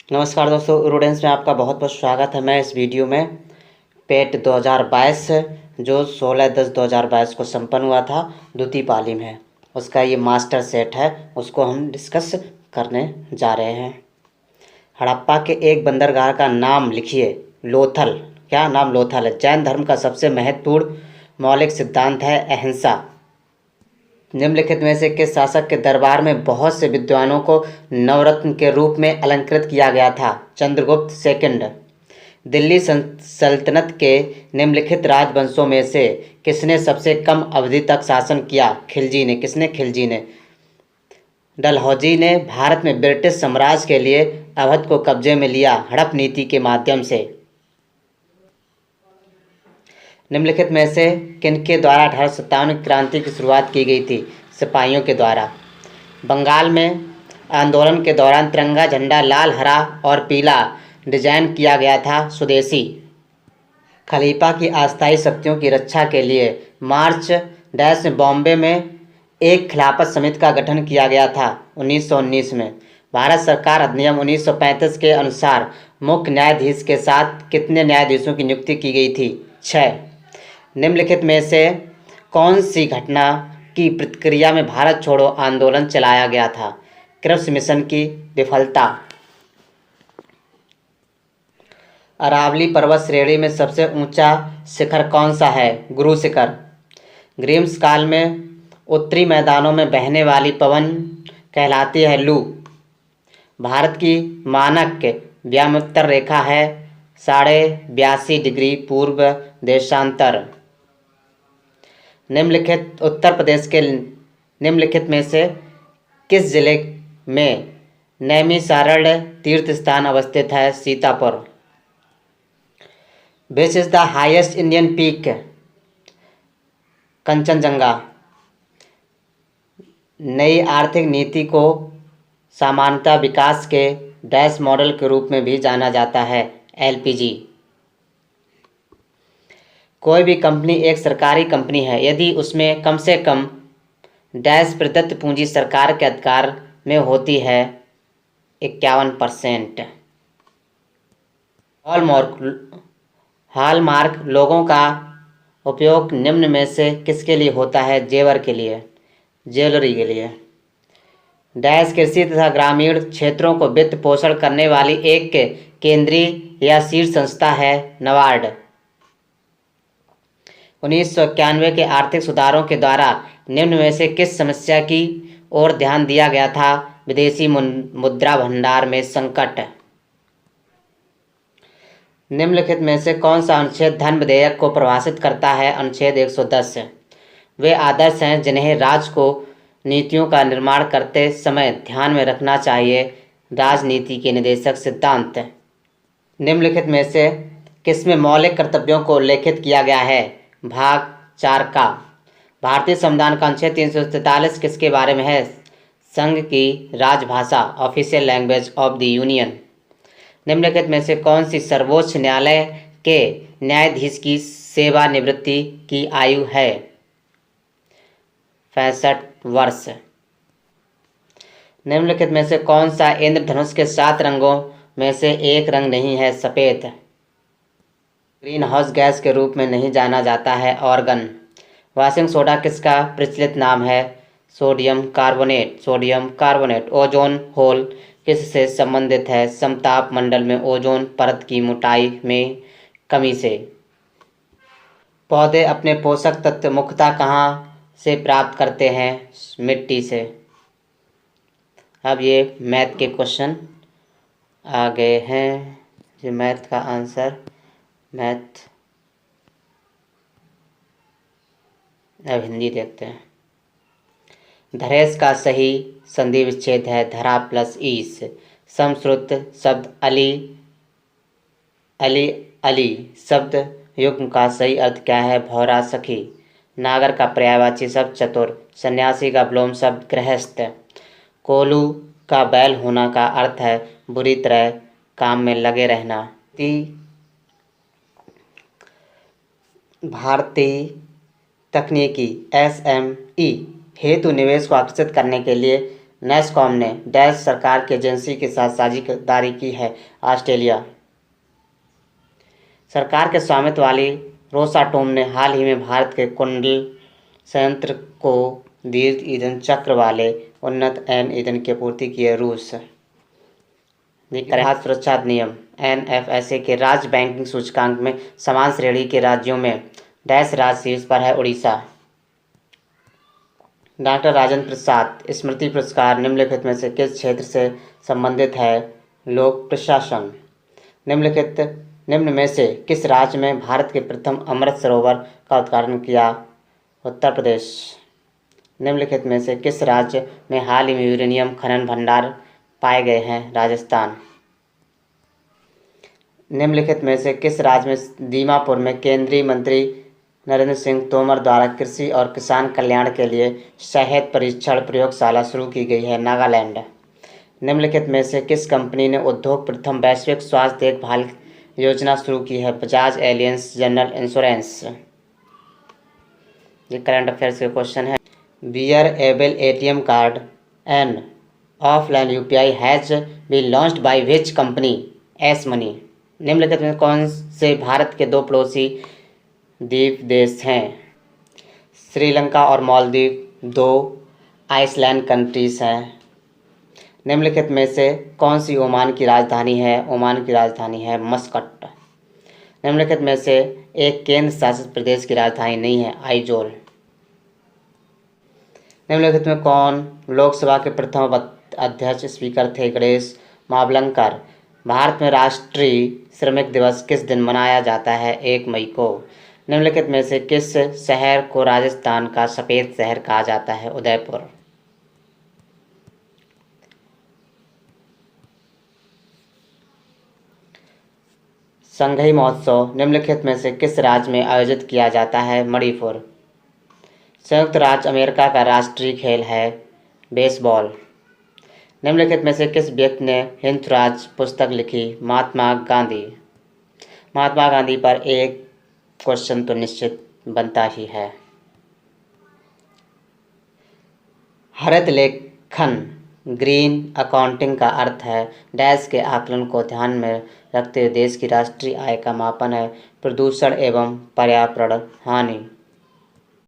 नमस्कार दोस्तों, रूडेंस में आपका बहुत बहुत स्वागत है। मैं इस वीडियो में पेट 2022 जो 16/10/2022 को संपन्न हुआ था, द्वितीय पाली में, उसका ये मास्टर सेट है, उसको हम डिस्कस करने जा रहे हैं। हड़प्पा के एक बंदरगाह का नाम लिखिए। लोथल। क्या नाम? लोथल है। जैन धर्म का सबसे महत्वपूर्ण मौलिक सिद्धांत है अहिंसा। निम्नलिखित में से किस शासक के दरबार में बहुत से विद्वानों को नवरत्न के रूप में अलंकृत किया गया था? चंद्रगुप्त सेकंड। दिल्ली सल्तनत के निम्नलिखित राजवंशों में से किसने सबसे कम अवधि तक शासन किया? खिलजी ने। किसने? खिलजी ने। डलहौजी ने भारत में ब्रिटिश साम्राज्य के लिए अवध को कब्जे में लिया हड़प नीति के माध्यम से। निम्नलिखित में से किनके द्वारा 1857 की क्रांति की शुरुआत की गई थी? सिपाहियों के द्वारा। बंगाल में आंदोलन के दौरान तिरंगा झंडा लाल, हरा और पीला डिजाइन किया गया था। स्वदेशी। खलीफा की अस्थायी शक्तियों की रक्षा के लिए मार्च डैश में बॉम्बे में एक खिलाफत समिति का गठन किया गया था 1919 में। भारत सरकार अधिनियम 1935 के अनुसार मुख्य न्यायाधीश के साथ कितने न्यायाधीशों की नियुक्ति की गई थी? 6। निम्नलिखित में से कौन सी घटना की प्रतिक्रिया में भारत छोड़ो आंदोलन चलाया गया था? क्रिप्स मिशन की विफलता। अरावली पर्वत श्रेणी में सबसे ऊंचा शिखर कौन सा है? गुरु शिखर। ग्रीष्म काल में उत्तरी मैदानों में बहने वाली पवन कहलाती है लू। भारत की मानक व्यामोत्तर रेखा है 82.5 डिग्री पूर्व देशांतर। निम्नलिखित उत्तर प्रदेश के निम्नलिखित में से किस जिले में नैमिषारण्य तीर्थ स्थान अवस्थित है? Sitapur. Which is the highest Indian peak? Kanchenjunga. नई आर्थिक नीति को सामान्यतः विकास के डैश मॉडल के रूप में भी जाना जाता है। एलपीजी। कोई भी कंपनी एक सरकारी कंपनी है यदि उसमें कम से कम डैश प्रदत्त पूंजी सरकार के अधिकार में होती है। 51%। हॉलमार्क लोगों का उपयोग निम्न में से किसके लिए होता है? जेवर के लिए, ज्वेलरी के लिए। डैश कृषि तथा ग्रामीण क्षेत्रों को वित्त पोषण करने वाली एक केंद्रीय या शीर्ष संस्था है? नबार्ड। 1991 के आर्थिक सुधारों के द्वारा निम्न में से किस समस्या की ओर ध्यान दिया गया था? विदेशी मुद्रा भंडार में संकट। निम्नलिखित में से कौन सा अनुच्छेद धन विधेयक को परिभाषित करता है? अनुच्छेद 110। वे आदर्श हैं जिन्हें राज्य को नीतियों का निर्माण करते समय ध्यान में रखना चाहिए। राजनीति के निदेशक सिद्धांत। निम्नलिखित में से किसमें मौलिक कर्तव्यों को उल्लेखित किया गया है? भाग 4 का। भारतीय संविधान का अनुच्छेद 343 किसके बारे में है? संघ की राजभाषा, official language of the union. निम्नलिखित में से कौन सी सर्वोच्च न्यायालय के न्यायाधीश की सेवानिवृत्ति की आयु है? 65 वर्ष। निम्नलिखित में से कौन सा इंद्रधनुष के 7 रंगों में से एक रंग नहीं है? सफेद। ग्रीन हाउस गैस के रूप में नहीं जाना जाता है? ऑर्गन। वॉशिंग सोडा किसका प्रचलित नाम है? Sodium carbonate. Sodium carbonate. Ozone hole किससे संबंधित है? समताप मंडल में ओजोन परत की मोटाई में कमी से। पौधे अपने पोषक तत्व मुख्यतः कहाँ से प्राप्त करते हैं? मिट्टी से। अब ये मैथ के क्वेश्चन आ गए हैं। ये मैथ का आंसर, मैथ। अब हिंदी देखते हैं। धरेश का सही संधि विच्छेद है धरा प्लस ईस। समश्रुत शब्द अली, अली अली शब्द युग्म का सही अर्थ क्या है? भौरा सखी। नागर का पर्यायवाची शब्द चतुर। सन्यासी का विलोम शब्द गृहस्थ। कोलू का बैल होना का अर्थ है बुरी तरह काम में लगे रहना। भारतीय तकनीकी एसएमई हेतु निवेश को आकर्षित करने के लिए नेस्कॉम ने डैश सरकार की एजेंसी के साथ साझेदारी की है। ऑस्ट्रेलिया। सरकार के स्वामित्व वाली रोसाटोम ने हाल ही में भारत के कुंडल संयंत्र को दीर्घ ईंधन चक्र वाले उन्नत एन ईंधन की आपूर्ति की है। रूस। खाद्य सुरक्षा अधिनियम NFSA के राज्य बैंकिंग सूचकांक में समान श्रेणी के राज्यों में डैश राज्य शीर्ष पर है। उड़ीसा। डॉक्टर राजेंद्र प्रसाद स्मृति पुरस्कार निम्नलिखित में से किस क्षेत्र से संबंधित है? लोक प्रशासन। निम्न में से किस राज्य में भारत के प्रथम अमृत सरोवर का उद्घाटन किया? उत्तर प्रदेश। निम्नलिखित में से किस राज्य में हाल ही में यूरेनियम खनन भंडार पाए गए हैं? राजस्थान। निम्नलिखित में से किस राज्य में दीमापुर में केंद्रीय मंत्री नरेंद्र सिंह तोमर द्वारा कृषि और किसान कल्याण के लिए शहद परीक्षण प्रयोगशाला शुरू की गई है? नागालैंड। निम्नलिखित में से किस कंपनी ने उद्योग प्रथम वैश्विक स्वास्थ्य देखभाल योजना शुरू की है? Bajaj Allianz general insurance. ये करंट अफेयर्स के क्वेश्चन है। wearable ATM card and offline UPI has been launched by which company? Ace Money. निम्नलिखित में कौन से भारत के 2 पड़ोसी द्वीप देश हैं? श्रीलंका और मालदीव 2 आइसलैंड कंट्रीज हैं। निम्नलिखित में से कौन सी ओमान की राजधानी है? ओमान की राजधानी है मस्कट। निम्नलिखित में से एक केंद्र शासित प्रदेश की राजधानी नहीं है? आइजोल। निम्नलिखित में कौन लोकसभा के प्रथम अध्यक्ष स्पीकर थे? गणेश मावलंकर। भारत में राष्ट्रीय श्रमिक दिवस किस दिन मनाया जाता है? 1 मई को। निम्नलिखित में से किस शहर को राजस्थान का सफ़ेद शहर कहा जाता है? उदयपुर। संघई महोत्सव निम्नलिखित में से किस राज्य में आयोजित किया जाता है? मणिपुर। संयुक्त राज्य अमेरिका का राष्ट्रीय खेल है बेसबॉल। निम्नलिखित में से किस व्यक्ति ने हिंद स्वराज पुस्तक लिखी? महात्मा गांधी। महात्मा गांधी पर एक क्वेश्चन तो निश्चित बनता ही है। हरित लेखन ग्रीन अकाउंटिंग का अर्थ है डैश के आकलन को ध्यान में रखते हुए देश की राष्ट्रीय आय का मापन है प्रदूषण एवं पर्यावरण हानि।